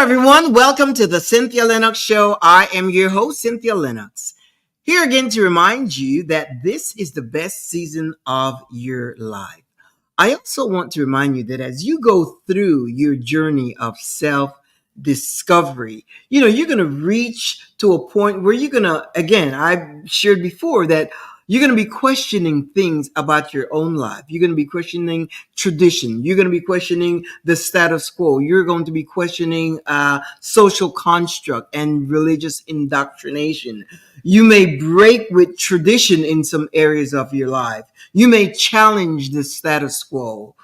everyone. Welcome to the Cynthia Linox Show. I am your host, Cynthia Linox. Here again to remind you that this is the best season of your life. I also want to remind you that as you go through your journey of self discovery, you're going to reach to a point where you're going to, again, I've shared before that you're going to be questioning things about your own life. You're going to be questioning tradition. You're going to be questioning the status quo. You're going to be questioning social construct and religious indoctrination. You may break with tradition in some areas of your life. You may challenge the status quo.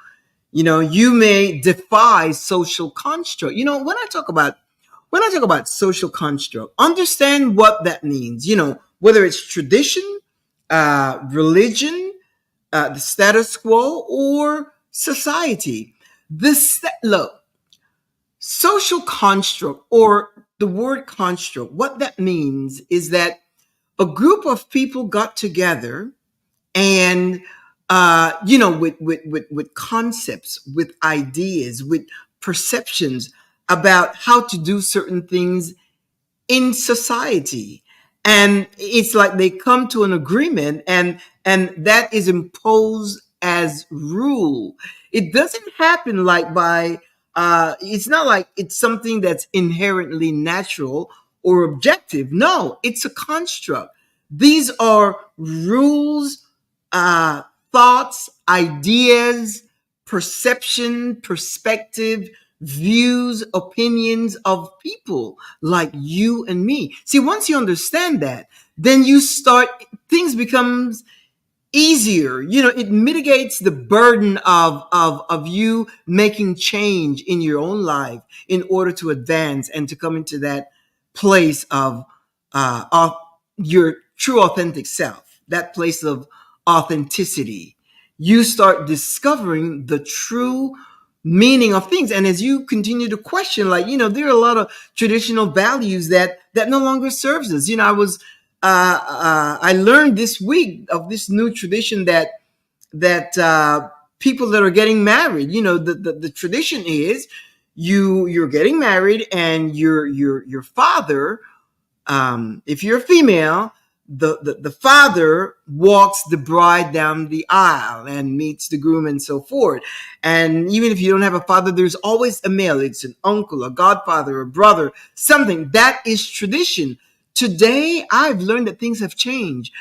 You may defy social construct. When I talk about social construct, understand what that means. Whether it's tradition, religion, the status quo, or society. Look, social construct or the word construct, what that means is that a group of people got together and with concepts, with ideas, with perceptions about how to do certain things in society, and it's like they come to an agreement, and that is imposed as rule. It doesn't happen like by it's not like it's something that's inherently natural or objective. No, it's a construct. These are rules, uh, thoughts, ideas, perception, perspective, views, opinions of people like you and me. See, once you understand that, then things becomes easier. It mitigates the burden of you making change in your own life in order to advance and to come into that place of your true authentic self, that place of authenticity. You start discovering the true meaning of things. And as you continue to question, there are a lot of traditional values that no longer serves us. I learned this week of this new tradition that people that are getting married, the tradition is you're getting married, and your father, if you're a female, the father walks the bride down the aisle and meets the groom and so forth. And even if you don't have a father, there's always a male. It's an uncle, a godfather, a brother, something. That is tradition. Today, I've learned that things have changed.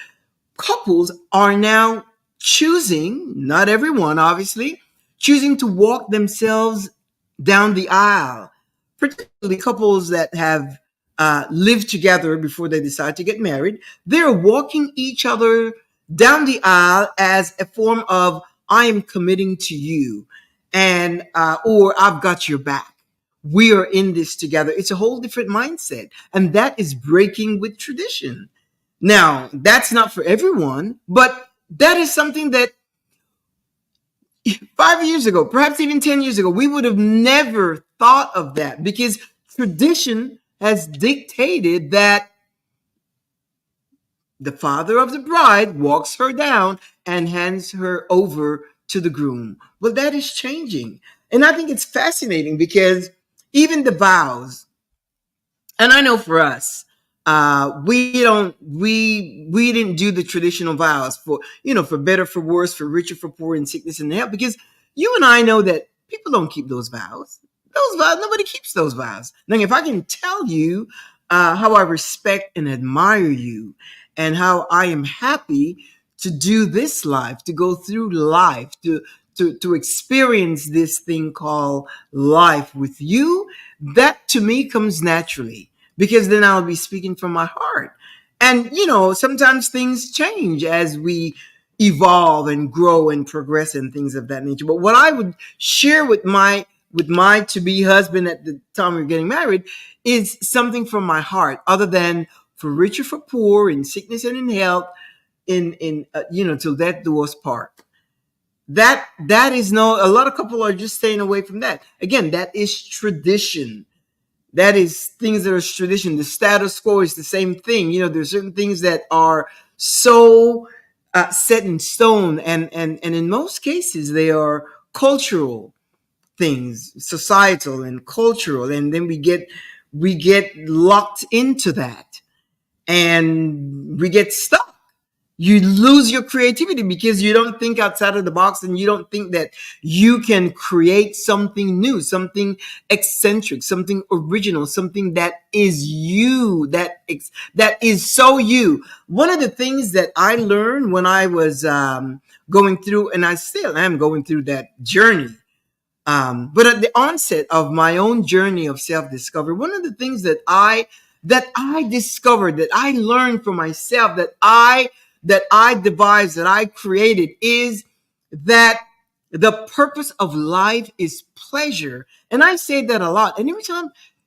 Couples are now choosing, not everyone, obviously, choosing to walk themselves down the aisle, particularly couples that have lived together before they decide to get married. They're walking each other down the aisle as a form of, I am committing to you, and or I've got your back. We are in this together. It's a whole different mindset, and that is breaking with tradition. Now, that's not for everyone, but that is something that 5 years ago, perhaps even 10 years ago, we would have never thought of that, because tradition has dictated that the father of the bride walks her down and hands her over to the groom. Well, that is changing. And I think it's fascinating because even the vows, and I know for us, we didn't do the traditional vows for, for better, for worse, for richer, for poor, in sickness and health, because you and I know that people don't keep those vows. Those vows, nobody keeps those vows. Now, if I can tell you how I respect and admire you, and how I am happy to do this life, to go through life, to experience this thing called life with you, that to me comes naturally, because then I'll be speaking from my heart. And, sometimes things change as we evolve and grow and progress and things of that nature. But what I would share with my to be husband at the time we were getting married is something from my heart, other than for richer, for poor, in sickness and in health, in till death do us part. That is no. A lot of couples are just staying away from that. Again, that is tradition. That is things that are tradition. The status quo is the same thing. There's certain things that are so set in stone, and in most cases they are cultural, things, societal and cultural, and then we get locked into that, and we get stuck. You lose your creativity because you don't think outside of the box, and you don't think that you can create something new, something eccentric, something original, something that is you, that is so you. One of the things that I learned when I was going through, and I still am going through that journey, but at the onset of my own journey of self-discovery, one of the things that I discovered, that I learned for myself, that I devised, that I created, is that the purpose of life is pleasure. And I say that a lot. And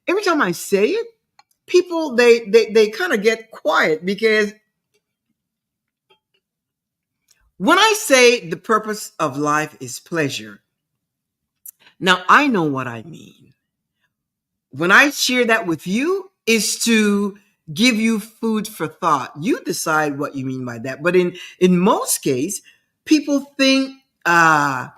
every time I say it, people they kind of get quiet, because when I say the purpose of life is pleasure, now I know what I mean. When I share that with you, is to give you food for thought. You decide what you mean by that. But in most case, people think that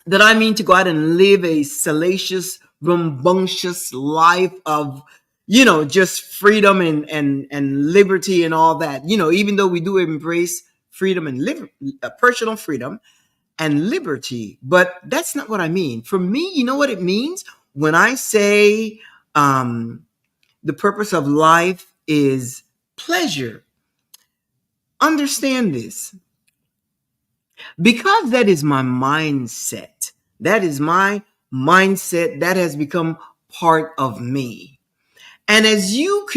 I mean to go out and live a salacious, rambunctious life of, just freedom and liberty and all that. Even though we do embrace freedom and personal freedom and liberty, but that's not what I mean. For me, you know what it means when I say the purpose of life is pleasure. Understand this, because that is my mindset. That is my mindset that has become part of me. And as you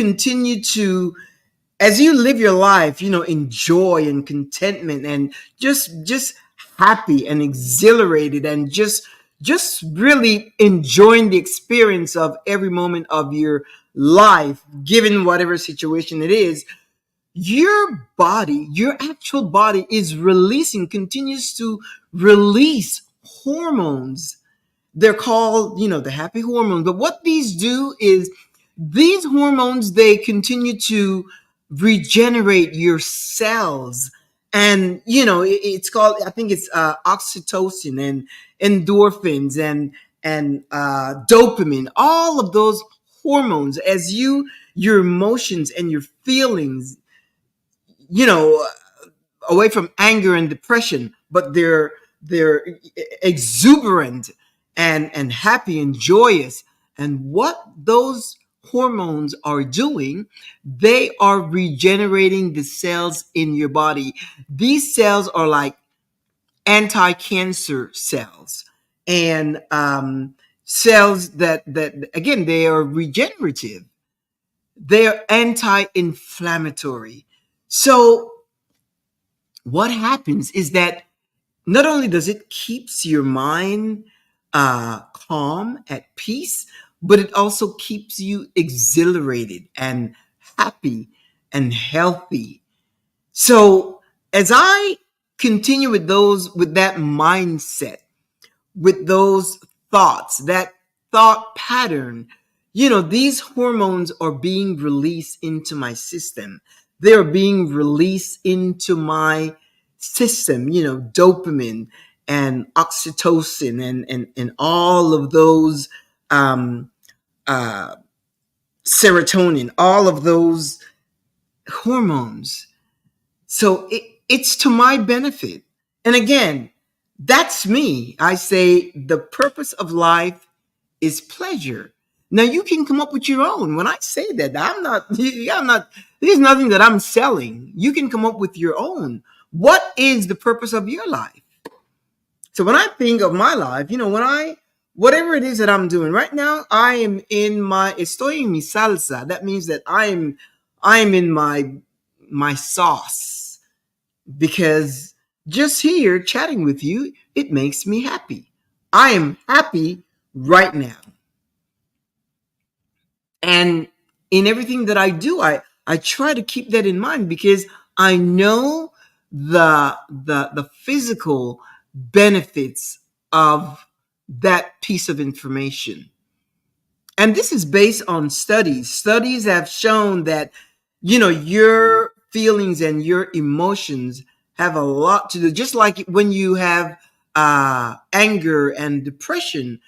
live your life, in joy and contentment, and just happy and exhilarated, and just really enjoying the experience of every moment of your life, given whatever situation it is, your actual body continues to release hormones. They're called, the happy hormones. But what these do is, these hormones, they continue to regenerate your cells. And, it's called, I think it's oxytocin and endorphins and dopamine, all of those hormones, as your emotions and your feelings, you know, away from anger and depression, but they're exuberant and happy and joyous. And what those hormones are doing, they are regenerating the cells in your body. These cells are like anti-cancer cells, and cells that again, they are regenerative. They are anti-inflammatory. So what happens is that not only does it keeps your mind calm, at peace, but it also keeps you exhilarated and happy and healthy. So as I continue with that mindset, with those thoughts, that thought pattern, these hormones are being released into my system. They're being released into my system, dopamine and oxytocin and all of those, um, uh, serotonin, all of those hormones. So it's to my benefit. And again, that's me. I say the purpose of life is pleasure. Now you can come up with your own. When I say that, there's nothing that I'm selling. You can come up with your own. What is the purpose of your life? So when I think of my life, whatever it is that I'm doing right now, I am estoy en mi salsa. That means that I'm in my sauce, because just here chatting with you, it makes me happy. I am happy right now. And in everything that I do, I try to keep that in mind, because I know the physical benefits of that piece of information. And this is based on studies. Studies have shown that, your feelings and your emotions have a lot to do. Just like when you have anger and depression,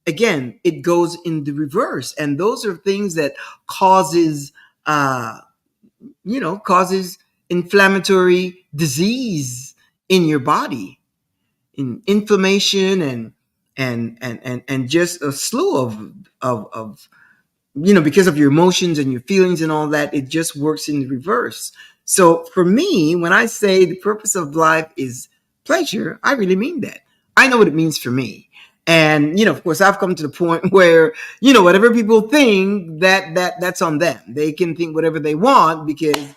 again, it goes in the reverse. And those are things that causes, causes inflammatory disease in your body, in inflammation and just a slew of because of your emotions and your feelings and all that, it just works in the reverse. So for me, when I say the purpose of life is pleasure, I really mean that. I know what it means for me. And, of course, I've come to the point where, whatever people think, that's on them. They can think whatever they want, because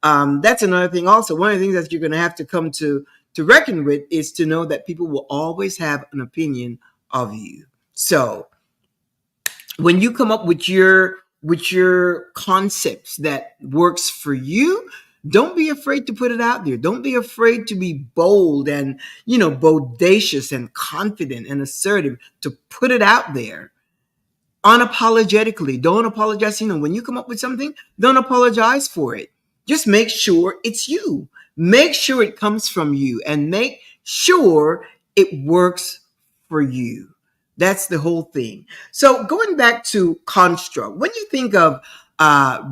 that's another thing also. One of the things that you're going to have to come to reckon with is to know that people will always have an opinion of you. So when you come up with your concepts that works for you, don't be afraid to put it out there. Don't be afraid to be bold and, bodacious and confident and assertive, to put it out there unapologetically. Don't apologize. When you come up with something, don't apologize for it. Just make sure it's you. Make sure it comes from you, and make sure it works for you. That's the whole thing. So going back to construct, when you think of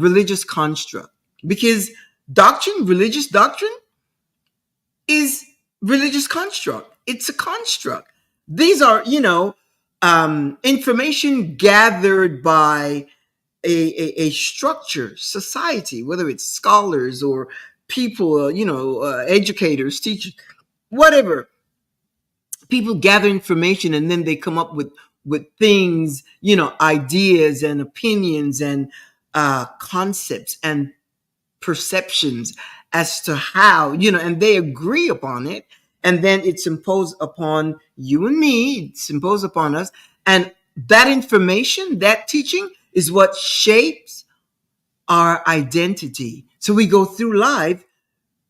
religious construct, because religious doctrine is religious construct. It's a construct. These are, information gathered by a structure, society, whether it's scholars or people, educators, teachers, whatever. People gather information and then they come up with things, ideas and opinions and concepts and perceptions as to how, and they agree upon it. And then it's imposed upon you and me, it's imposed upon us. And that information, that teaching is what shapes our identity. So we go through life,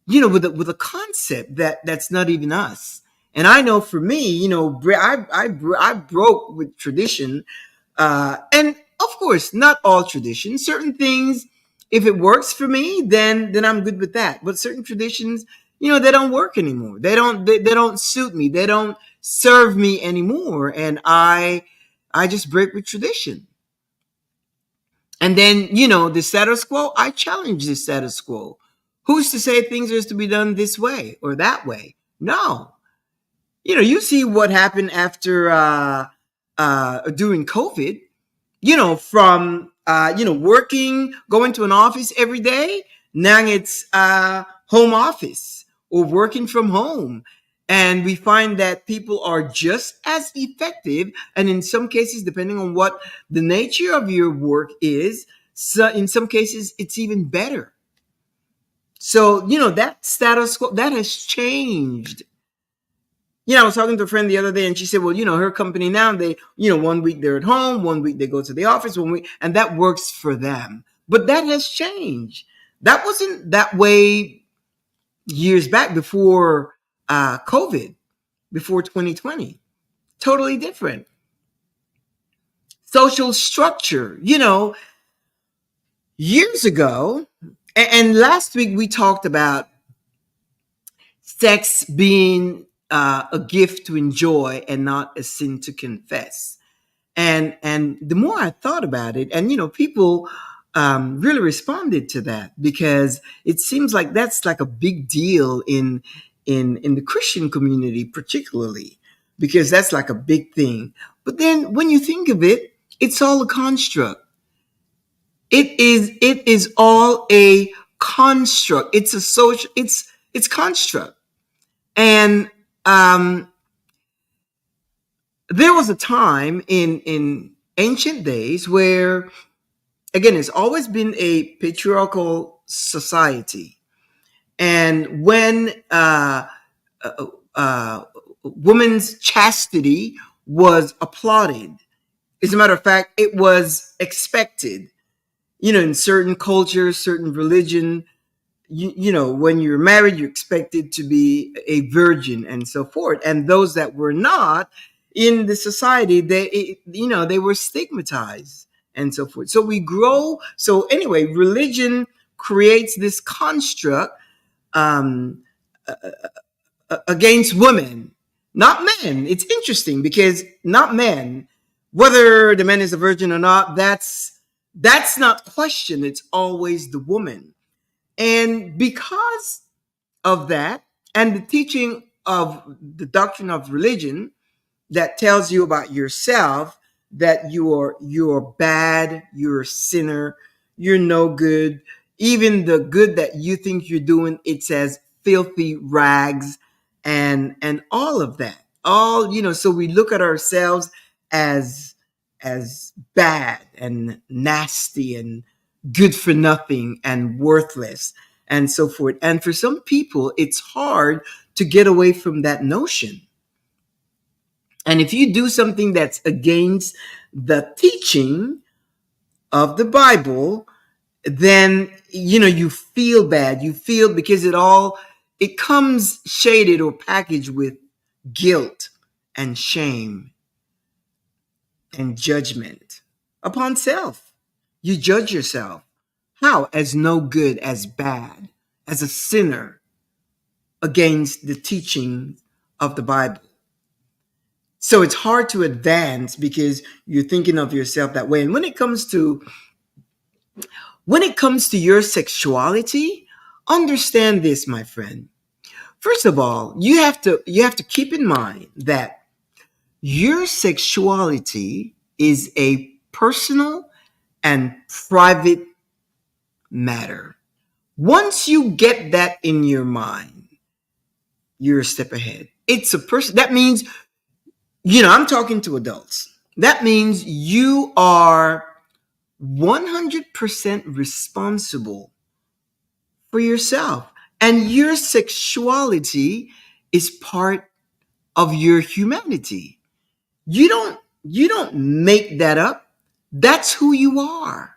with a concept that's not even us. And I know for me, I broke with tradition, and of course, not all traditions. Certain things, if it works for me, then I'm good with that. But certain traditions, they don't work anymore. They don't suit me. They don't serve me anymore, and I just break with tradition. And then, the status quo, I challenge the status quo. Who's to say things are to be done this way or that way? No. You see what happened after during COVID, from working, going to an office every day. Now it's home office or working from home. And we find that people are just as effective. And in some cases, depending on what the nature of your work is, so in some cases, it's even better. So, that status quo, that has changed. I was talking to a friend the other day and she said, well, her company now, they, 1 week they're at home, 1 week they go to the office, 1 week, and that works for them. But that has changed. That wasn't that way years back before COVID, before 2020. Totally different. Social structure, years ago, and last week we talked about sex being a gift to enjoy and not a sin to confess. And the more I thought about it, and people really responded to that, because it seems like that's like a big deal in the Christian community, particularly, because that's like a big thing. But then when you think of it, it's all a construct. It is all a construct. It's a social. It's construct. And there was a time in ancient days where, again, it's always been a patriarchal society. And when woman's chastity was applauded, as a matter of fact, it was expected, in certain cultures, certain religion, when you're married, you're expected to be a virgin and so forth. And those that were not in the society, they were stigmatized and so forth. So we grow. So anyway, religion creates this construct against women. not men. It's interesting because not men, whether the man is a virgin or not, that's not questioned. It's always the woman. And because of that, and the teaching of the doctrine of religion that tells you about yourself, that you're bad, you're a sinner, you're no good. Even the good that you think you're doing, it's as filthy rags, and all of that. All, so we look at ourselves as bad and nasty and good for nothing and worthless and so forth. And for some people, it's hard to get away from that notion. And if you do something that's against the teaching of the Bible, then you feel bad. You feel, because it comes shaded or packaged with guilt and shame and judgment upon self. You judge yourself. How? As no good, as bad, as a sinner against the teaching of the Bible. So it's hard to advance because you're thinking of yourself that way. And when it comes to your sexuality, understand this, my friend. First of all, you have to keep in mind that your sexuality is a personal and private matter. Once you get that in your mind, you're a step ahead. It's a person. That means, I'm talking to adults. That means you are 100% responsible for yourself. And your sexuality is part of your humanity. You don't make that up. That's who you are.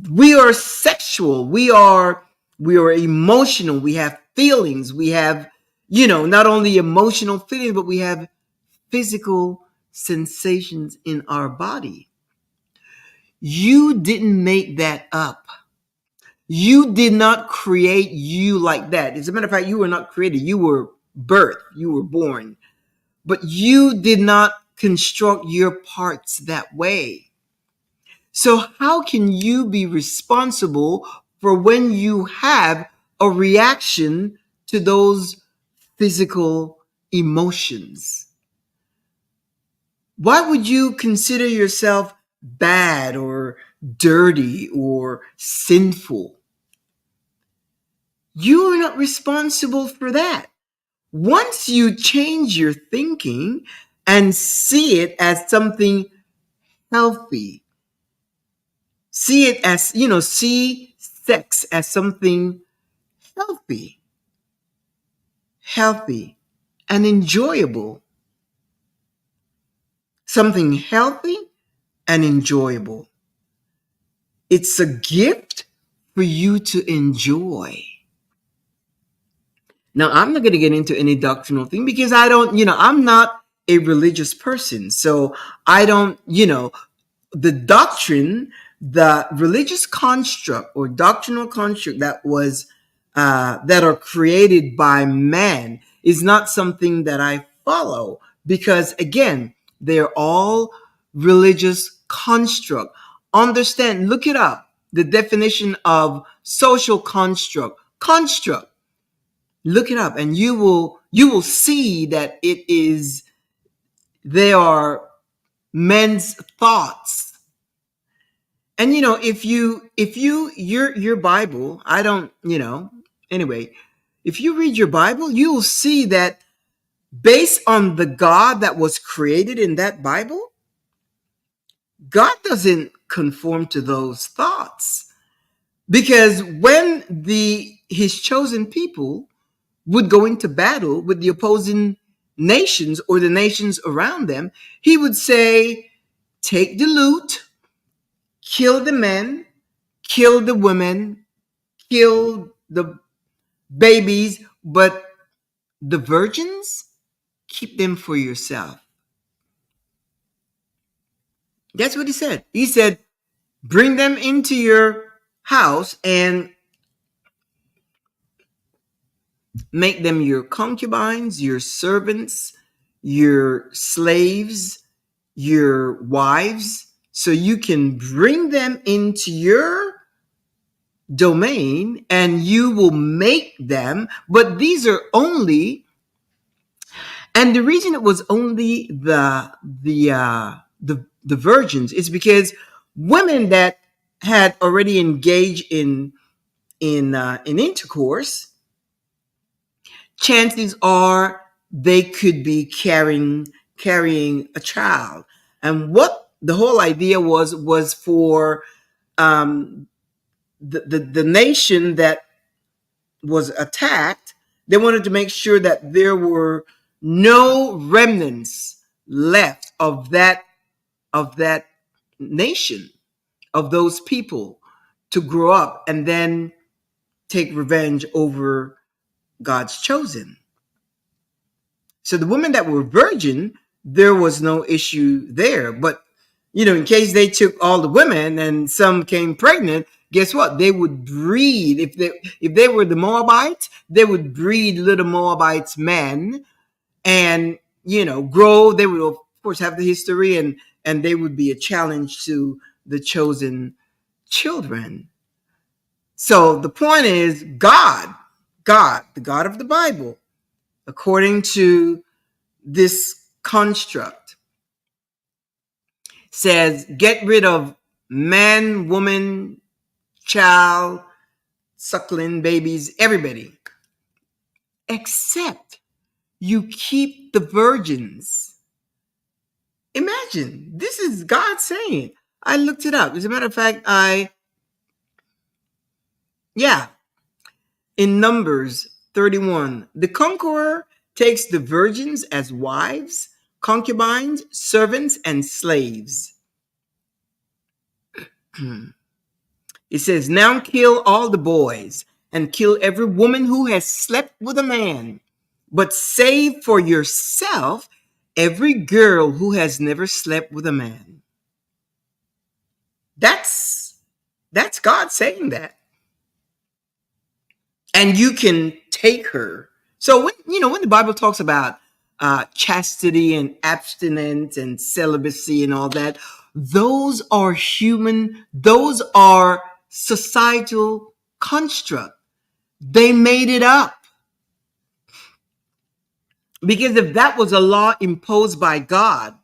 We are sexual. We are emotional. We have feelings. We have, not only emotional feelings, but we have physical sensations in our body. You didn't make that up. You did not create you like that. As a matter of fact, you were not created. You were birthed. You were born. But you did not construct your parts that way. So how can you be responsible for when you have a reaction to those physical emotions? Why would you consider yourself bad or dirty or sinful? You are not responsible for that. Once you change your thinking and see it as something healthy, see sex as something healthy, healthy and enjoyable, something healthy and enjoyable. It's a gift for you to enjoy. Now, I'm not going to get into any doctrinal thing because I'm not a religious person. So I don't, the doctrine, the religious construct or doctrinal construct that are created by man is not something that I follow because, again, they're all religious construct. Understand, look it up. The definition of social construct. Construct. Look it up, and you will see that they are men's thoughts. And if you your Bible, I don't, anyway, if you read your Bible, you will see that based on the God that was created in that Bible, God doesn't conform to those thoughts. Because when his chosen people would go into battle with the opposing nations or the nations around them, he would say, take the loot, kill the men, kill the women, kill the babies, but the virgins, keep them for yourself. That's what he said. He said, bring them into your house and make them your concubines, your servants, your slaves, your wives, so you can bring them into your domain and you will make them. But these are only, and the reason it was only the virgins is because women that had already engaged in intercourse, chances are they could be carrying a child. And what the whole idea was for the nation that was attacked. They wanted to make sure that there were no remnants left of that nation, of those people, to grow up and then take revenge over God's chosen. So the women that were virgin, there was no issue there. But in case they took all the women and some came pregnant, guess what? They would breed. If they were the Moabites, they would breed little Moabites men and grow. They would of course have the history, and they would be a challenge to the chosen children. So the point is, God, the God of the Bible, according to this construct, says get rid of man, woman, child, suckling babies, everybody, except you keep the virgins. Imagine, this is God saying. I looked it up. As a matter of fact, in Numbers 31, the conqueror takes the virgins as wives, concubines, servants, and slaves. It says, now kill all the boys and kill every woman who has slept with a man, but save for yourself every girl who has never slept with a man. That's God saying that. And you can take her. So when the Bible talks about chastity and abstinence and celibacy and all that, those are societal construct. They made it up. Because if that was a law imposed by God,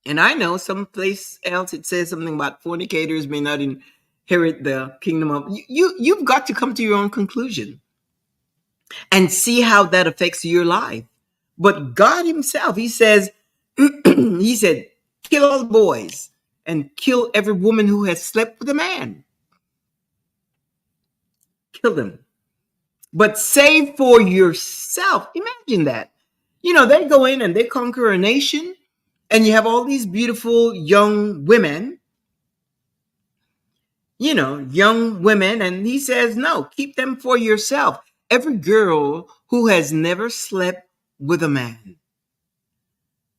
and I know someplace else it says something about fornicators may not inherit the kingdom of you've got to come to your own conclusion and see how that affects your life. But God himself, he says, he said, kill all the boys and kill every woman who has slept with a man. Kill them. But save for yourself. Imagine that. They go in and they conquer a nation, and you have all these beautiful young women, and he says, no, keep them for yourself. Every girl who has never slept with a man.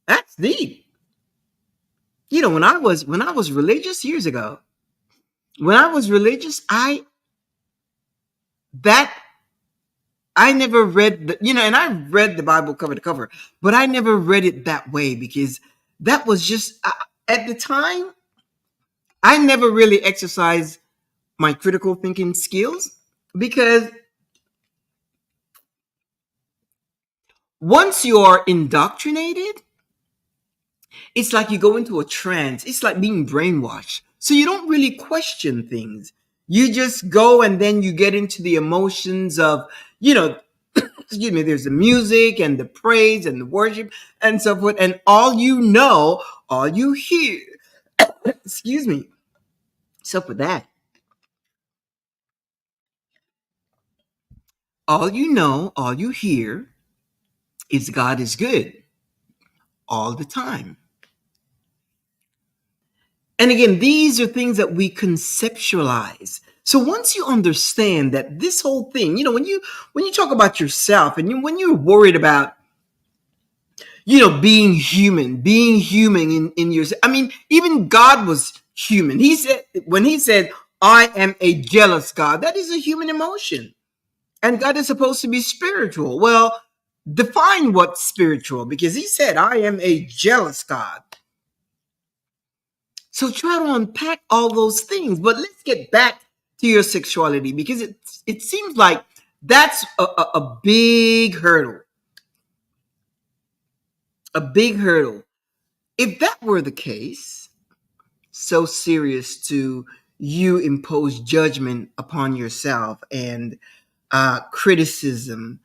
That's deep. When I was religious years ago, I never read and I read the Bible cover to cover, but I never read it that way, because that was just at the time, I never really exercised my critical thinking skills, because once you are indoctrinated, it's like you go into a trance. It's like being brainwashed. So you don't really question things. You just go, and then you get into the emotions of, excuse me, there's the music and the praise and the worship and so forth. And all you hear, excuse me. So for that, all you hear is God is good all the time. And again, these are things that we conceptualize. So once you understand that this whole thing, when you talk about yourself, and when you're worried about, being human in yourself. I mean, even God was human. When he said, I am a jealous God. That is a human emotion. And God is supposed to be spiritual. Well, define what's spiritual, because he said, I am a jealous God. So try to unpack all those things. But let's get back to your sexuality, because it seems like that's a big hurdle. A big hurdle. If that were the case, so serious to you impose judgment upon yourself and criticism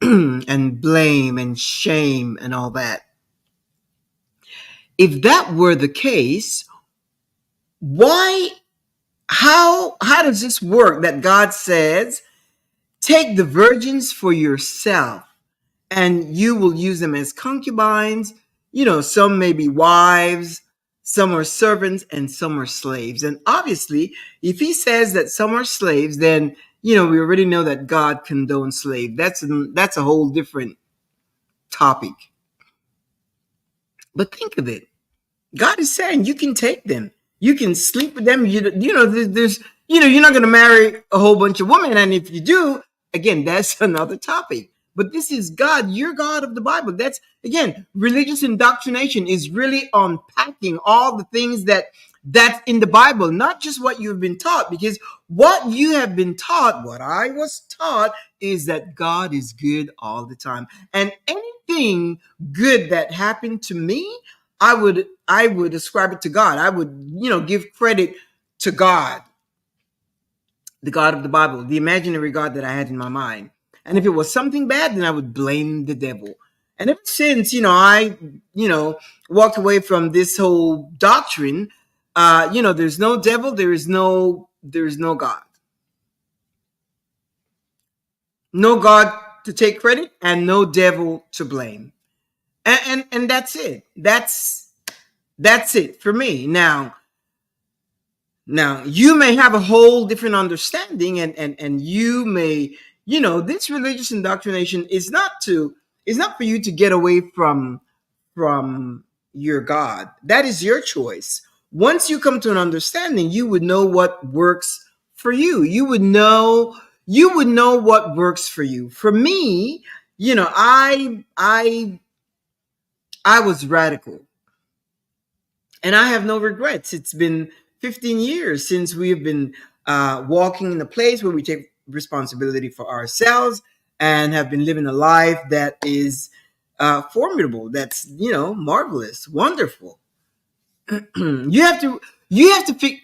and blame and shame and all that. If that were the case, why, how does this work that God says, take the virgins for yourself and you will use them as concubines? Some may be wives, some are servants, and some are slaves. And obviously, if he says that some are slaves, then, we already know that God condones slave. That's a whole different topic. But think of it. God is saying you can take them. You can sleep with them. There's you're not going to marry a whole bunch of women. And if you do, again, that's another topic. But this is God, your God of the Bible. That's, again, religious indoctrination is really unpacking all the things that's in the Bible, not just what you've been taught, because what you have been taught, what I was taught, is that God is good all the time. And anything good that happened to me, I would ascribe it to God. I would, give credit to God, the God of the Bible, the imaginary God that I had in my mind. And if it was something bad, then I would blame the devil. And ever since, I, walked away from this whole doctrine, there's no devil, there is no God. No God to take credit and no devil to blame. And that's it. That's it for me. Now you may have a whole different understanding, and you may, this religious indoctrination is not for you to get away from your God. That is your choice. Once you come to an understanding, you would know what works for you. You would know what works for you. For me, I was radical. And I have no regrets. It's been 15 years since we have been walking in a place where we take responsibility for ourselves and have been living a life that is formidable. That's, marvelous, wonderful. you have to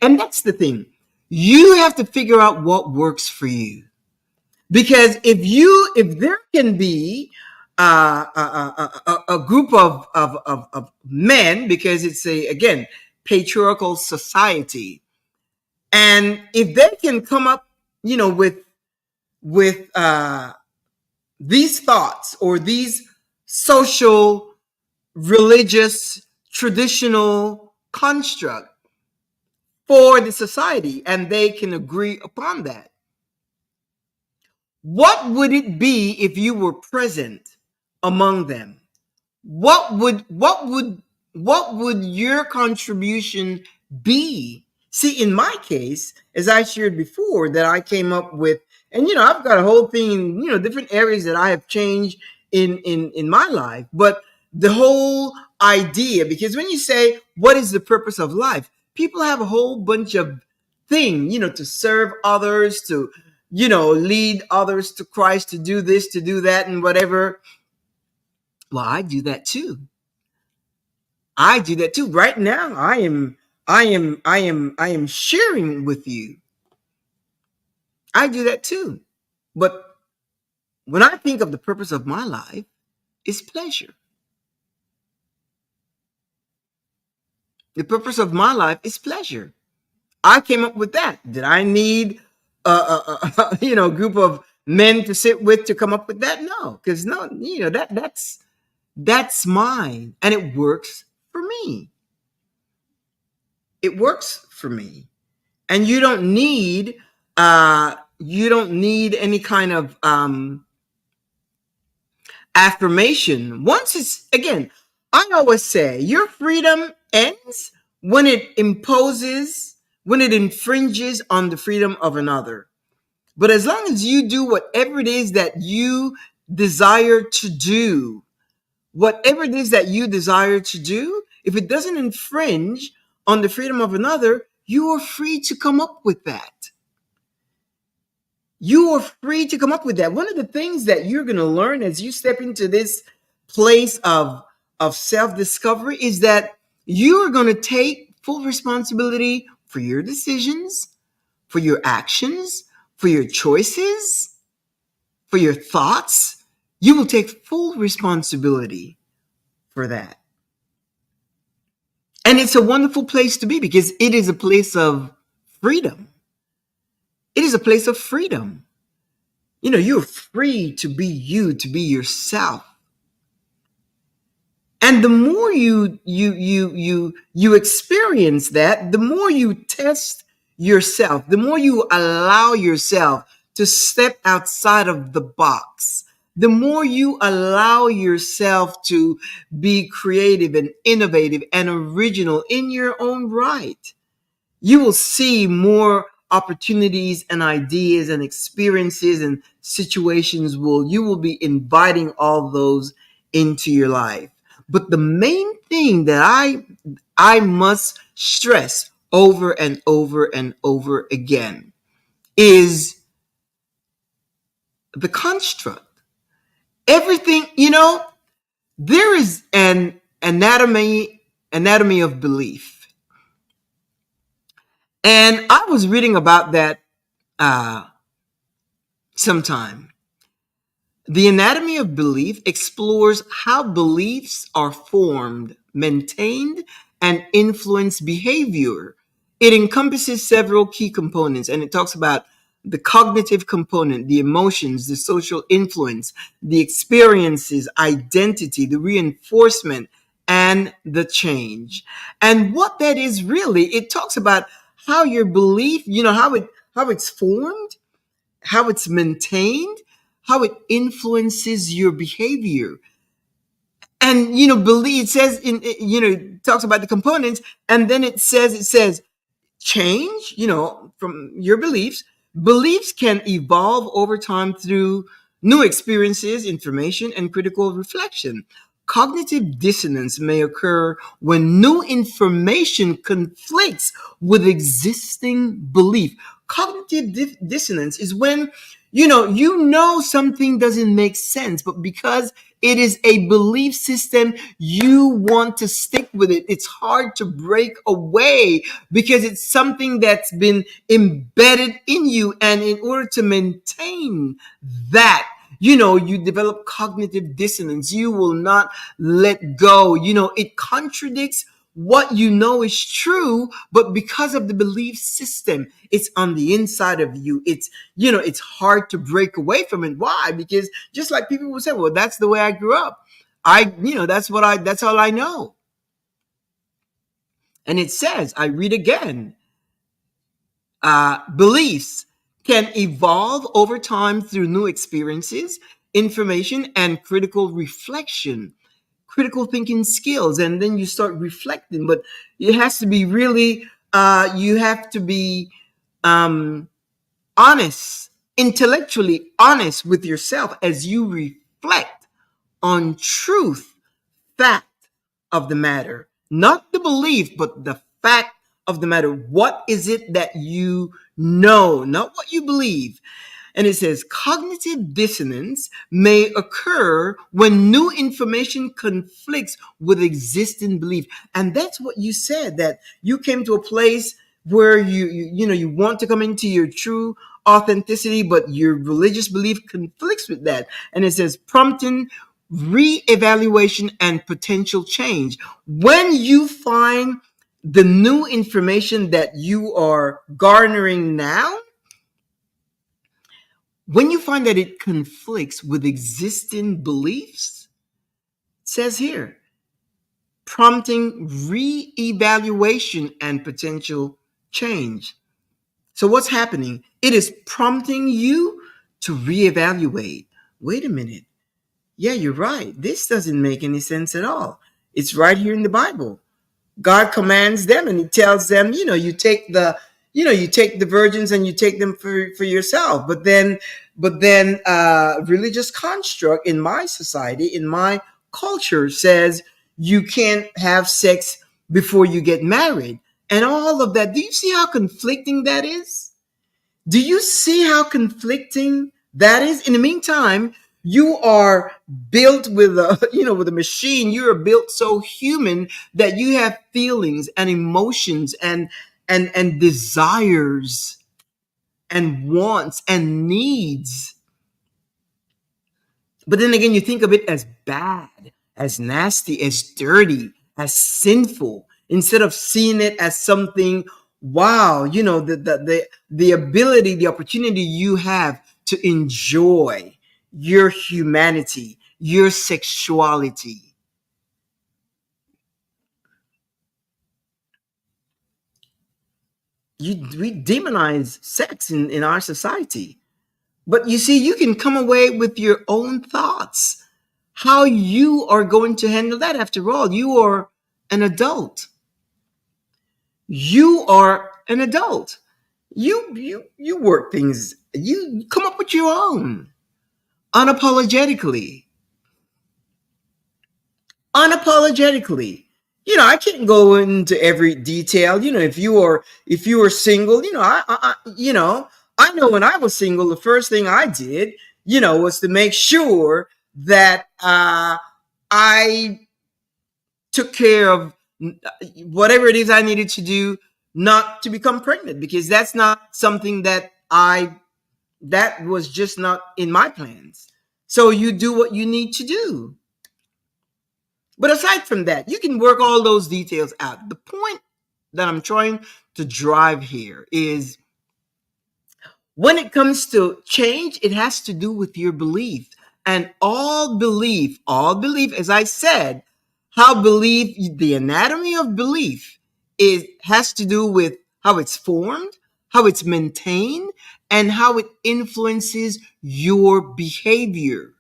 and that's the thing. You have to figure out what works for you. Because if there can be a group of men, because it's again, patriarchal society, and if they can come up, with these thoughts or these social, religious, traditional construct for the society, and they can agree upon that, what would it be if you were present among them? What would your contribution be? See, in my case, as I shared before, that I came up with, and I've got a whole thing, different areas that I have changed in my life, but the whole idea, because when you say what is the purpose of life, people have a whole bunch of things, to serve others, to lead others to Christ, to do this, to do that, and whatever. Well, I do that too. Right now, I am sharing with you. I do that too. But when I think of the purpose of my life, it's pleasure. The purpose of my life is pleasure. I came up with that. Did I need a group of men to sit with to come up with that? No, because that's mine, and it works for me. It works for me, and you don't need any kind of affirmation. Once it's, again, I always say your freedom ends when when it infringes on the freedom of another. But as long as you do whatever it is that you desire to do, whatever it is that you desire to do, if it doesn't infringe on the freedom of another, you are free to come up with that. You are free to come up with that. One of the things that you're going to learn as you step into this place of self-discovery is that you are going to take full responsibility for your decisions, for your actions, for your choices, for your thoughts. You will take full responsibility for that. And it's a wonderful place to be because it is a place of freedom. It is a place of freedom. You know, you're free to be you, to be yourself. And the more you experience that, the more you test yourself, the more you allow yourself to step outside of the box, the more you allow yourself to be creative and innovative and original in your own right, you will see more opportunities and ideas and experiences and situations. You will be inviting all those into your life. But the main thing that I must stress over and over and over again is the construct. Everything, there is an anatomy of belief. And I was reading about that sometime. The anatomy of belief explores how beliefs are formed, maintained, and influence behavior. It encompasses several key components, and it talks about the cognitive component, the emotions, the social influence, the experiences, identity, the reinforcement, and the change. And what that is really, it talks about how your belief, how it's formed, how it's maintained, how it influences your behavior. And, believe, it says, it talks about the components, and then it says change, from your beliefs. Beliefs can evolve over time through new experiences, information, and critical reflection. Cognitive dissonance may occur when new information conflicts with existing belief. Cognitive dissonance is when something doesn't make sense, but because it is a belief system, you want to stick with it. It's hard to break away because it's something that's been embedded in you. And in order to maintain that, you develop cognitive dissonance. You will not let go. It contradicts what you know is true, but because of the belief system, it's on the inside of you. It's hard to break away from it. Why? Because just like people will say, well, that's the way I grew up. That's all I know. And it says, I read again, beliefs can evolve over time through new experiences, information, and critical reflection, critical thinking skills. And then you start reflecting, but it has to be really, you have to be honest, intellectually honest with yourself as you reflect on truth, fact of the matter, not the belief, but the fact of the matter. What is it that you know, not what you believe? And it says cognitive dissonance may occur when new information conflicts with existing belief. And that's what you said, that you came to a place where you want to come into your true authenticity, but your religious belief conflicts with that. And it says prompting reevaluation and potential change. When you find the new information that you are garnering now, when you find that it conflicts with existing beliefs, it says here, prompting reevaluation and potential change. So what's happening? It is prompting you to reevaluate. Wait a minute. Yeah, you're right. This doesn't make any sense at all. It's right here in the Bible. God commands them and he tells them, you take the You take the virgins and you take them for yourself. But then religious construct in my society, in my culture, says you can't have sex before you get married and all of that. Do you see how conflicting that is? Do you see how conflicting that is? In the meantime, you are built with a with a machine. You are built so human that you have feelings and emotions and desires and wants and needs. But then again, you think of it as bad, as nasty, as dirty, as sinful, instead of seeing it as something, wow, the ability, the opportunity you have to enjoy your humanity, your sexuality. We demonize sex in our society. But you see, you can come away with your own thoughts how you are going to handle that. After all, you are an adult. You are an adult. You work things. You come up with your own unapologetically. Unapologetically. I can't go into every detail. If you are single, I know when I was single, the first thing I did, was to make sure that I took care of whatever it is I needed to do not to become pregnant, because that's not something that was just not in my plans. So you do what you need to do. But aside from that, you can work all those details out. The point that I'm trying to drive here is when it comes to change, it has to do with your belief. And all belief, as I said, how belief, the anatomy of belief, has to do with how it's formed, how it's maintained, and how it influences your behavior.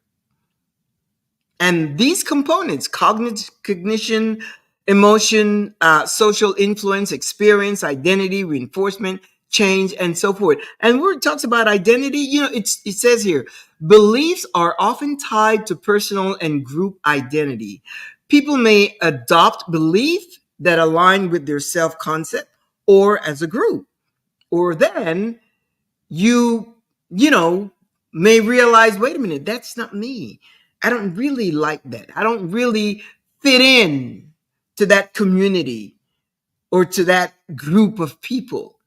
And these components, cognition, emotion, social influence, experience, identity, reinforcement, change, and so forth. And where it talks about identity, it says here, beliefs are often tied to personal and group identity. People may adopt beliefs that align with their self-concept or as a group. Or then you you know may realize, wait a minute, that's not me. I don't really like that. I don't really fit in to that community or to that group of people.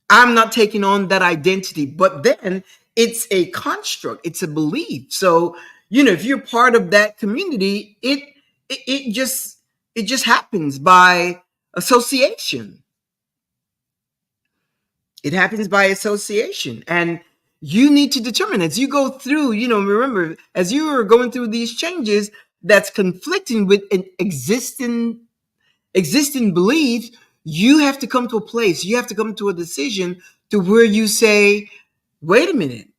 I'm not taking on that identity. But then it's a construct, it's a belief. So if you're part of that community, it just happens by association. It happens by association. And you need to determine as you go through, remember, as you are going through these changes that's conflicting with an existing beliefs, you have to come to a place, you have to come to a decision to where you say, wait a minute,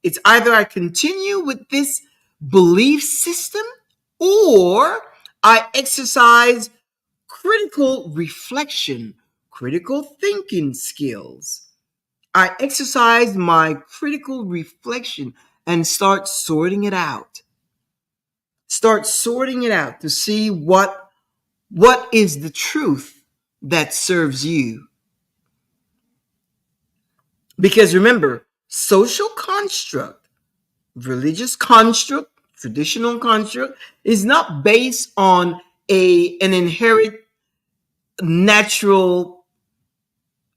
it's either I continue with this belief system or I exercise critical reflection, critical thinking skills. I exercise my critical reflection and start sorting it out. Start sorting it out to see what is the truth that serves you. Because remember, social construct, religious construct, traditional construct is not based on an inherent natural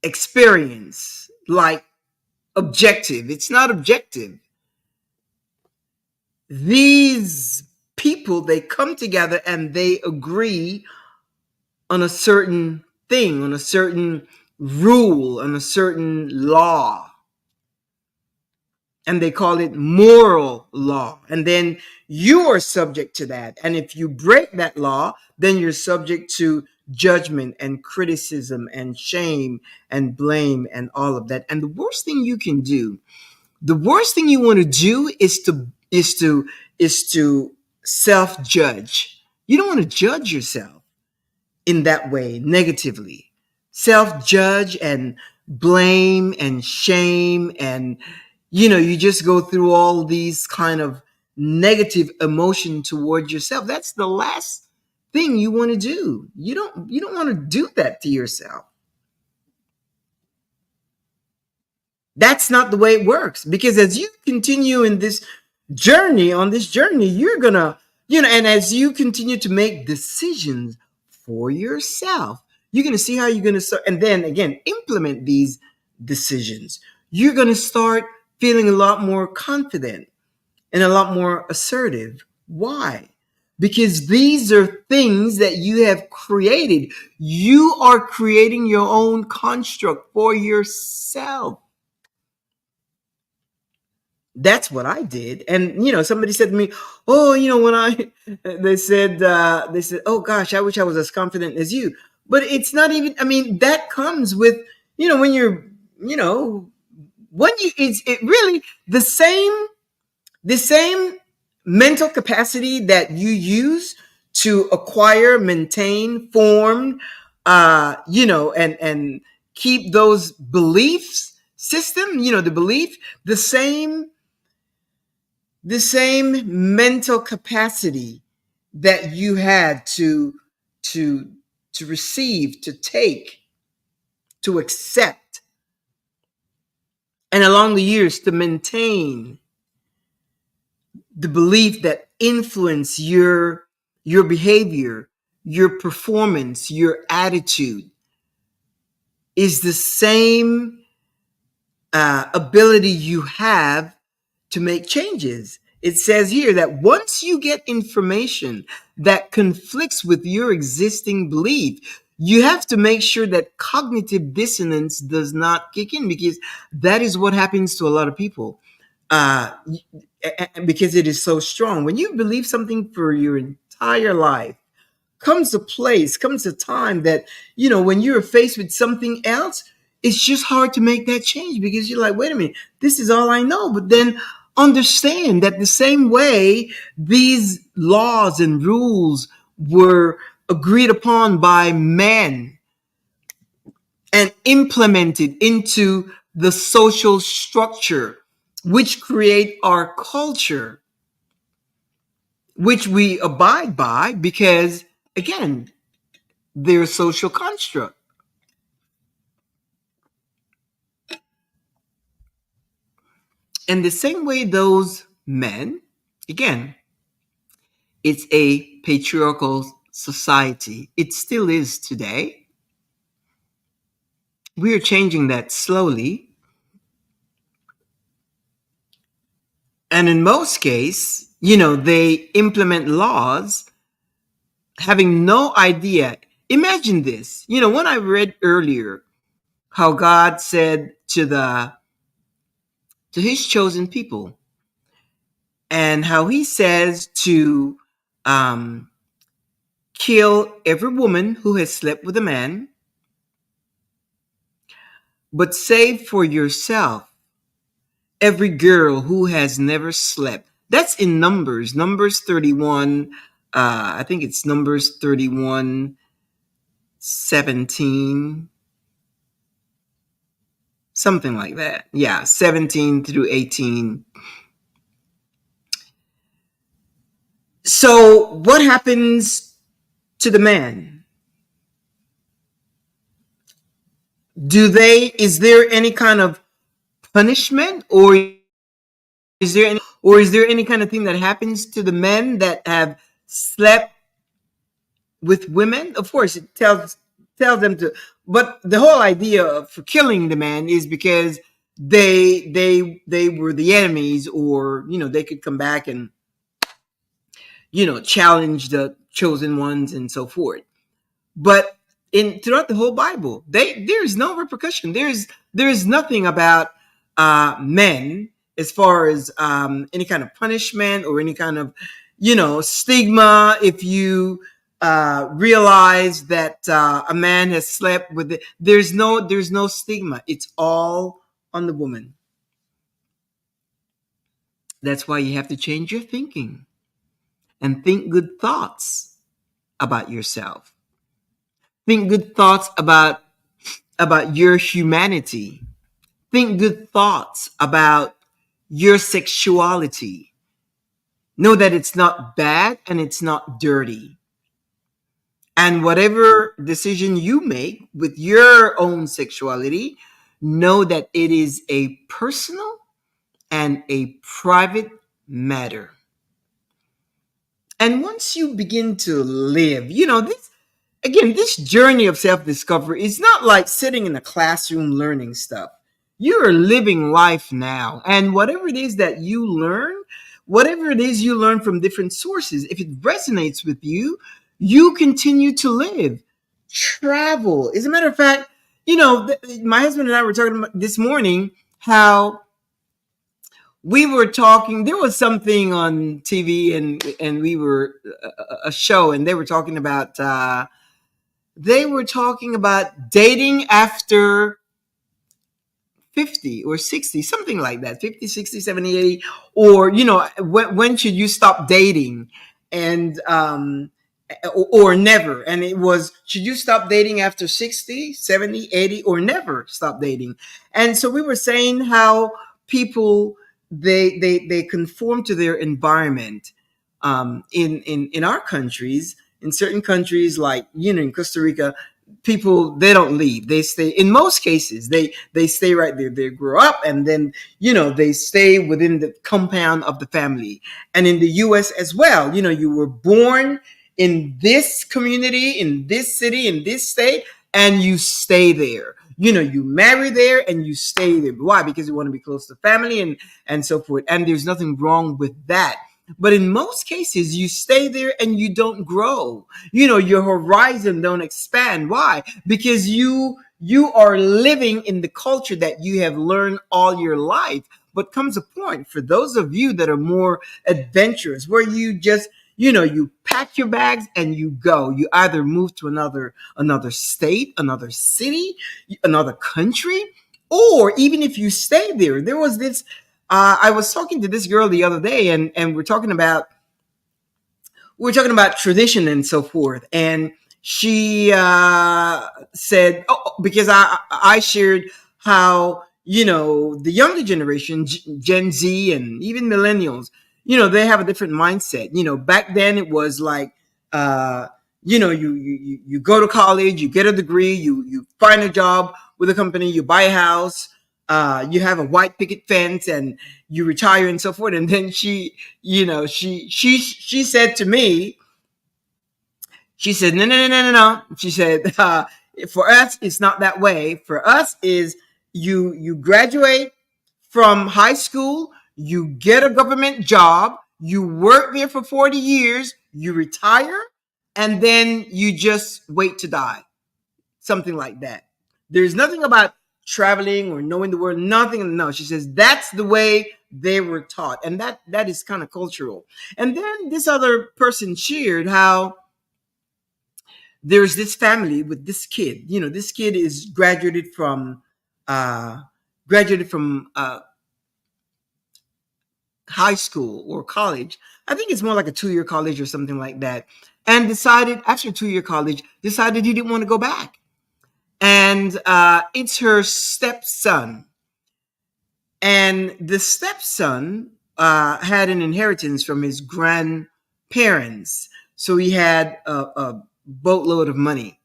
experience like objective. It's not objective. These people, they come together and they agree on a certain thing, on a certain rule, on a certain law. And they call it moral law. And then you are subject to that. And if you break that law, then you're subject to judgment and criticism and shame and blame and all of that. And the worst thing you want to do is to self judge. You don't want to judge yourself in that way negatively. self judge and blame and shame, and you just go through all these kind of negative emotion towards yourself. That's the last thing you want to do. You don't want to do that to yourself. That's not the way it works, because as you continue in this journey, on this journey, you're gonna, and as you continue to make decisions for yourself, you're gonna see how you're gonna start, and then again implement these decisions. You're gonna start feeling a lot more confident and a lot more assertive. Why? Because these are things that you have created. You are creating your own construct for yourself. That's what I did. And somebody said to me, "Oh, when I," they said, "Oh gosh, I wish I was as confident as you." But it's not even. I mean, that comes with when you're you know when you it's it really the same mental capacity that you use to acquire, maintain, form, and keep those beliefs system. The belief, the same mental capacity that you had to to receive, to take, to accept, and along the years to maintain the belief that influence your behavior, your performance, your attitude, is the same ability you have to make changes. It says here that once you get information that conflicts with your existing belief, you have to make sure that cognitive dissonance does not kick in, because that is what happens to a lot of people. Uh, because it is so strong. When you believe something for your entire life, comes a time that, when you're faced with something else, it's just hard to make that change, because you're like, wait a minute, this is all I know. But then understand that the same way these laws and rules were agreed upon by men and implemented into the social structure which create our culture, which we abide by because, again, they're a social construct. And the same way those men, again, it's a patriarchal society. It still is today. We are changing that slowly. And in most cases, they implement laws having no idea. Imagine this. When I read earlier how God said to his chosen people, and how he says to um, kill every woman who has slept with a man, but save for yourself every girl who has never slept. That's in Numbers 31. I think it's Numbers 31, 17, something like that. Yeah, 17 through 18. So what happens to the man? Is there any kind of punishment, or is there any kind of thing that happens to the men that have slept with women? Of course, it tells them to, but the whole idea for killing the man is because they were the enemies, or they could come back and challenge the chosen ones and so forth. But in throughout the whole Bible, there's no repercussion. There's nothing about men as far as any kind of punishment or any kind of stigma if you realize that a man has slept with it. There's no stigma. It's all on the woman. That's why you have to change your thinking and think good thoughts about yourself. Think good thoughts about about your humanity. Think good thoughts about your sexuality. Know that it's not bad and it's not dirty. And whatever decision you make with your own sexuality, know that it is a personal and a private matter. And once you begin to live, this again, this journey of self discovery is not like sitting in a classroom learning stuff. You're living life now. And whatever it is that you learn, whatever it is you learn from different sources, if it resonates with you, you continue to live. Travel. As a matter of fact, my husband and I were talking about this morning how we were talking. There was something on TV, and we were a show, and they were talking about dating after 50 or 60, something like that. 50, 60, 70, 80, or when should you stop dating, and or never. And it was, should you stop dating after 60, 70, 80, or never stop dating? And so we were saying how people, they conform to their environment. In our countries, in certain countries, like in Costa Rica, people, they don't leave. They stay. In most cases, they stay right there. They grow up, and then they stay within the compound of the family. And in the US as well, you were born in this community, in this city, in this state, and you stay there. You marry there and you stay there. Why? Because you want to be close to family, and so forth. And there's nothing wrong with that. But in most cases, you stay there and you don't grow. Your horizon don't expand. Why? Because you are living in the culture that you have learned all your life. But comes a point for those of you that are more adventurous, where you just you pack your bags and you go. You either move to another state, another city, another country, or even if you stay there. There was this. I was talking to this girl the other day, and we're talking about tradition and so forth. And she said, oh, because I shared how the younger generation, Gen Z, and even millennials, they have a different mindset. Back then it was like, you go to college, you get a degree, you find a job with a company, you buy a house, you have a white picket fence, and you retire and so forth. And then she said to me, she said, no, no, no, no, no, no. She said, for us, it's not that way. For us is you graduate from high school, you get a government job, you work there for 40 years, you retire, and then you just wait to die. Something like that. There's nothing about traveling or knowing the world, nothing. No, she says that's the way they were taught. And that is kind of cultural. And then this other person shared how there's this family with this kid. This kid is uh, graduated from high school or college. I think it's more like a 2-year college or something like that. And decided after 2-year college, decided he didn't want to go back. And it's her stepson. And the stepson had an inheritance from his grandparents. So he had a boatload of money.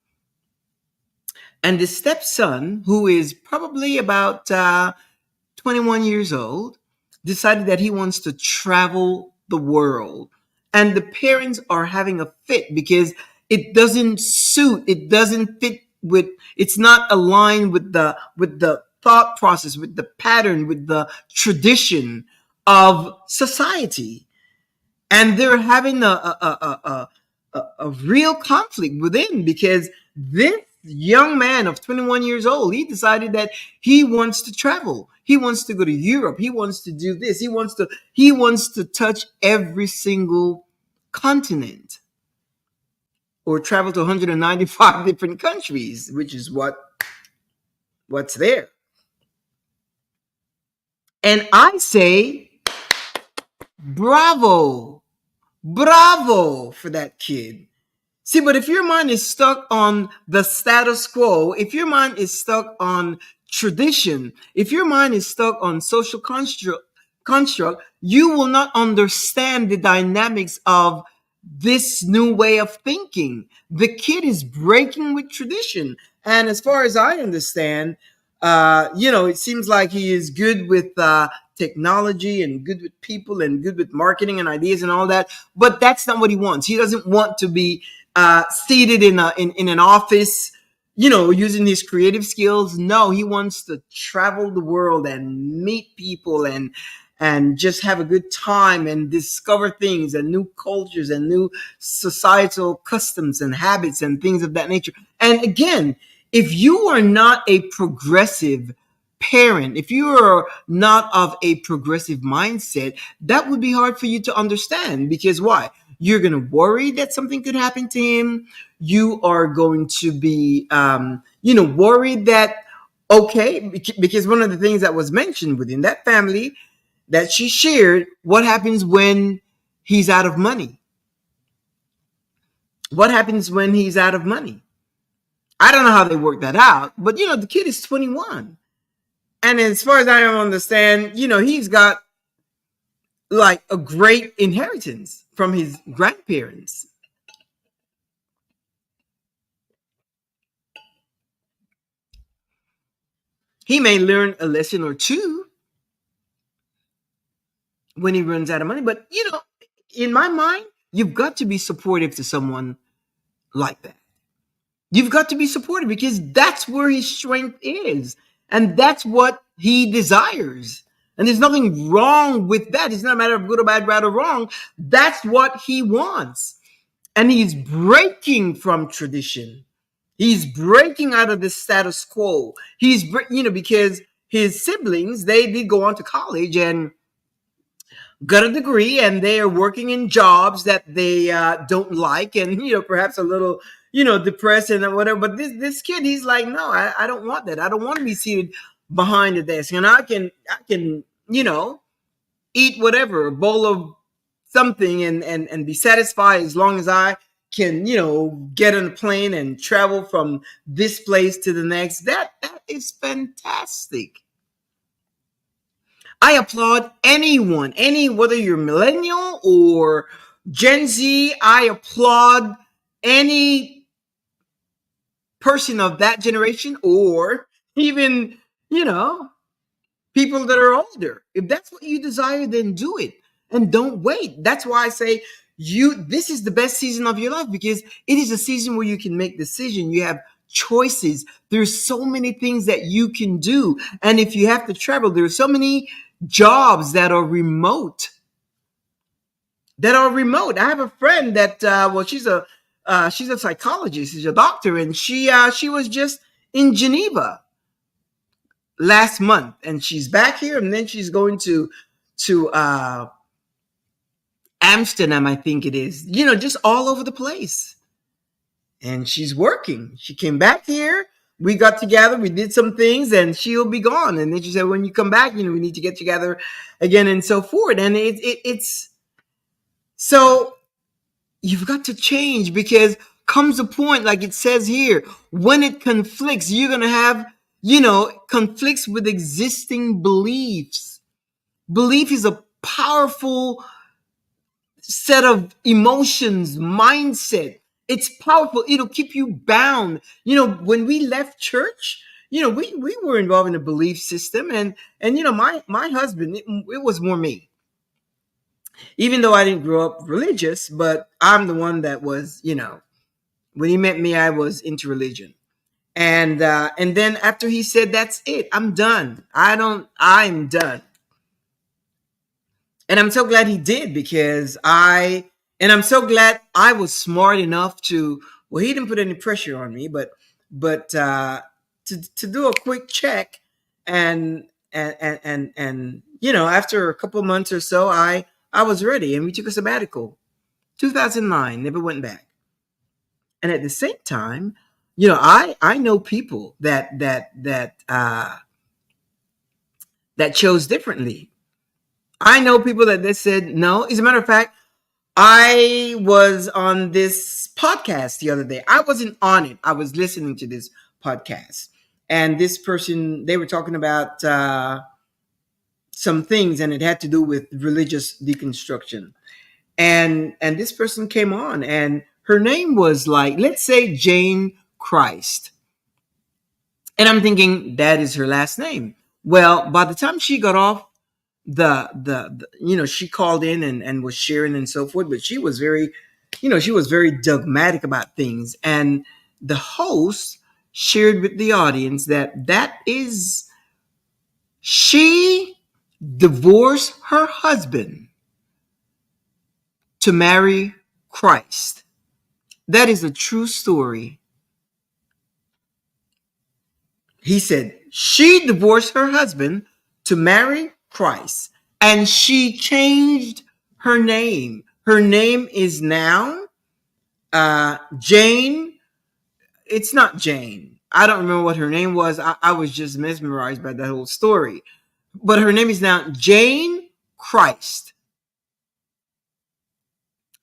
And the stepson, who is probably about 21 years old, decided that he wants to travel the world. And the parents are having a fit because it doesn't fit with, it's not aligned with the thought process, with the pattern, with the tradition of society. And they're having a real conflict within, because this young man of 21 years old, he decided that he wants to travel. He wants to go to Europe. He wants to do this. He wants to touch every single continent, or travel to 195 different countries, which is what's there. And I say, bravo, bravo for that kid. See, but if your mind is stuck on the status quo, if your mind is stuck on tradition, if your mind is stuck on social construct, you will not understand the dynamics of this new way of thinking. The kid is breaking with tradition. And as far as I understand, it seems like he is good with technology and good with people and good with marketing and ideas and all that. But that's not what he wants. He doesn't want to be seated in an office, using his creative skills. No, he wants to travel the world and meet people and just have a good time and discover things and new cultures and new societal customs and habits and things of that nature. And again, if you are not a progressive parent, if you are not of a progressive mindset, that would be hard for you to understand. Because why? You're going to worry that something could happen to him. You are going to be, worried that, okay, because one of the things that was mentioned within that family that she shared, what happens when he's out of money? What happens when he's out of money? I don't know how they work that out, but the kid is 21. And as far as I understand, he's got like a great inheritance from his grandparents. He may learn a lesson or two when he runs out of money, but in my mind, you've got to be supportive to someone like that. You've got to be supportive because that's where his strength is. And that's what he desires. And there's nothing wrong with that. It's not a matter of good or bad, right or wrong. That's what he wants. And he's breaking from tradition. He's breaking out of the status quo. Because his siblings, they did go on to college and got a degree, and they are working in jobs that they don't like, and perhaps a little depressed and whatever. But this kid, he's like, no, I don't want that. I don't want to be seated behind the desk, and I can eat whatever, a bowl of something, and be satisfied as long as I can get on a plane and travel from this place to the next. That is fantastic. I applaud anyone, whether you're millennial or Gen Z. I applaud any person of that generation, or even people that are older. If that's what you desire, then do it and don't wait. That's why I say this is the best season of your life, because it is a season where you can make decisions. You have choices. There's so many things that you can do. And if you have to travel, there's so many jobs that are remote. I have a friend that she's a psychologist, she's a doctor, and she was just in Geneva last month, and she's back here, and then she's going to Amsterdam, I think it is. Just all over the place. And she's working. She came back here. We got together. We did some things, and she'll be gone. And then she said, "When you come back, we need to get together again," and so forth. And it's so you've got to change, because comes a point, like it says here, when it conflicts, you're gonna have conflicts with existing beliefs. Belief is a powerful set of emotions, mindset. It's powerful. It'll keep you bound. When we left church, we were involved in a belief system, and my husband, it was more me. Even though I didn't grow up religious, but I'm the one that was, when he met me, I was into religion. And then after he said, "That's it, I'm done. I'm done." And I'm so glad he did, because I'm so glad I was smart enough to, well, he didn't put any pressure on me, but to do a quick check, and after a couple months or so, I was ready, and we took a sabbatical. 2009, never went back. And at the same time, I know people that chose differently. I know people that they said no. As a matter of fact, I was on this podcast the other day. I wasn't on it. I was listening to this podcast, and this person, they were talking about some things, and it had to do with religious deconstruction. And this person came on, and her name was, like, let's say, Jane Christ. And I'm thinking that is her last name. Well, by the time she got off she called in and was sharing and so forth, but she was very, she was very dogmatic about things. And the host shared with the audience that is, she divorced her husband to marry Christ. That is a true story. He said she divorced her husband to marry Christ, and she changed her name. Her name is now Jane. It's not Jane. I don't remember what her name was. I was just mesmerized by that whole story. But her name is now Jane Christ.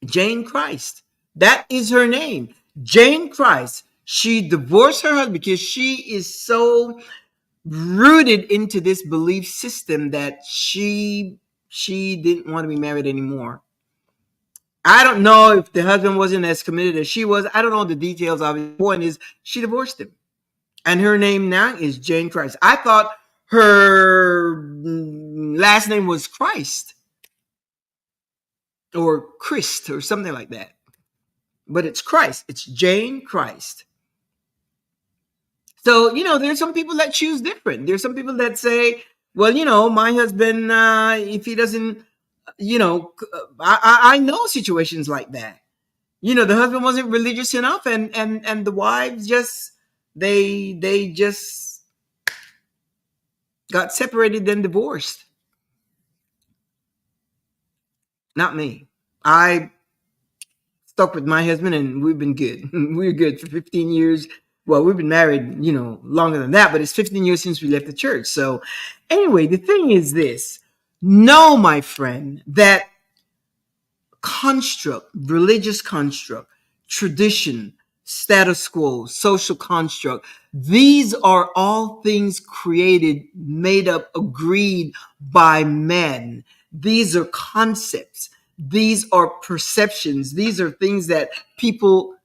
Jane Christ. That is her name. Jane Christ. She divorced her husband because she is so rooted into this belief system that she didn't want to be married anymore. I don't know if the husband wasn't as committed as she was. I don't know the details of it. The point is, she divorced him, and her name now is Jane Christ. I thought her last name was Christ or Christ or something like that, but it's Christ. It's Jane Christ. So, there's some people that choose different. There's some people that say, well, my husband, if he doesn't, I know situations like that. The husband wasn't religious enough, and the wives just, they just got separated, then divorced. Not me. I stuck with my husband, and we've been good. We're good for 15 years. Well, we've been married, longer than that, but it's 15 years since we left the church. So anyway, the thing is this. Know, my friend, that construct, religious construct, tradition, status quo, social construct, these are all things created, made up, agreed by men. These are concepts. These are perceptions. These are things that people,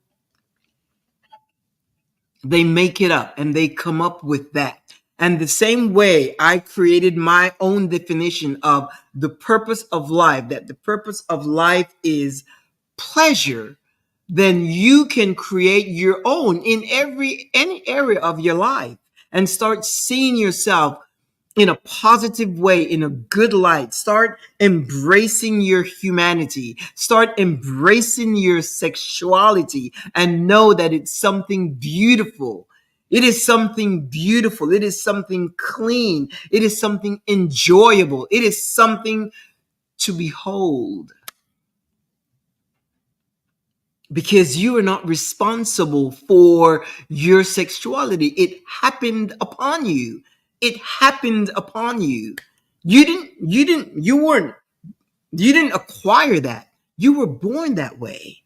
they make it up and they come up with that. And the same way I created my own definition of the purpose of life, that the purpose of life is pleasure, then you can create your own in any area of your life and start seeing yourself in a positive way, in a good light. Start embracing your humanity. Start embracing your sexuality and know that it's something beautiful. It is something beautiful. It is something clean. It is something enjoyable. It is something to behold. Because you are not responsible for your sexuality. It happened upon you. It happened upon you. You didn't acquire that. You were born that way.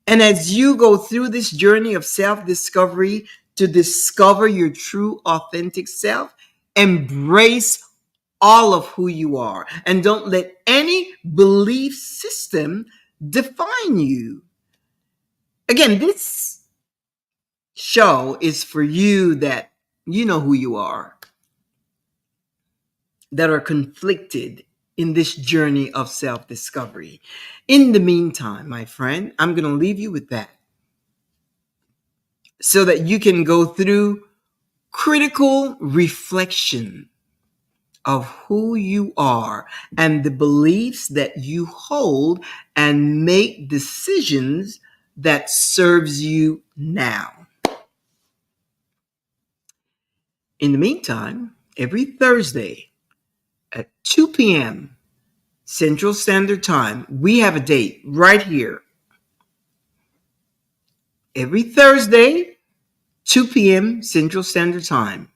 And as you go through this journey of self-discovery to discover your true, authentic self, embrace all of who you are. And don't let any belief system define you. Again, this show is for you that you know who you are, that are conflicted in this journey of self-discovery. In the meantime, my friend, I'm going to leave you with that so that you can go through critical reflection of who you are and the beliefs that you hold and make decisions that serves you now. In the meantime, every Thursday at 2 p.m. Central Standard Time, we have a date right here. Every Thursday, 2 p.m. Central Standard Time,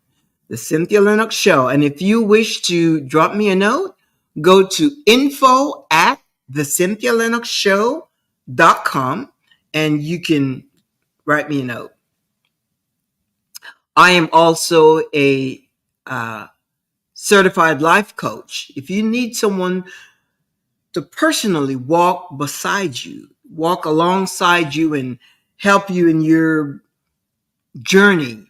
the Cynthia Linox Show. And if you wish to drop me a note, go to info at thecynthialinoxshow.com, and you can write me a note. I am also a certified life coach. If you need someone to personally walk beside you, walk alongside you, and help you in your journey,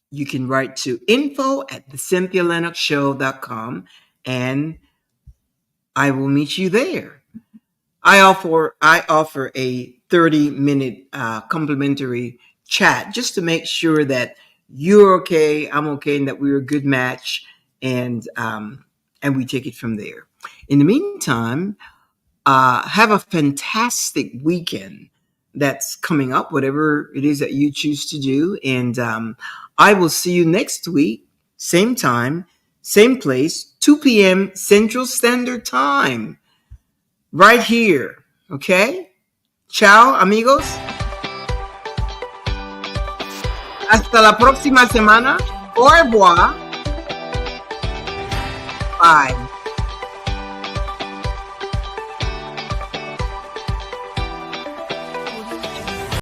you can write to info@thecynthialinoxshow.com, and I will meet you there. I offer a 30-minute complimentary chat just to make sure that you're okay, I'm okay, and that we're a good match, and we take it from there. In the meantime, have a fantastic weekend that's coming up, whatever it is that you choose to do, and I will see you next week, same time, same place, 2 p.m. Central Standard Time, right here. Okay? Ciao, amigos. Hasta la próxima semana. Au revoir. Bye.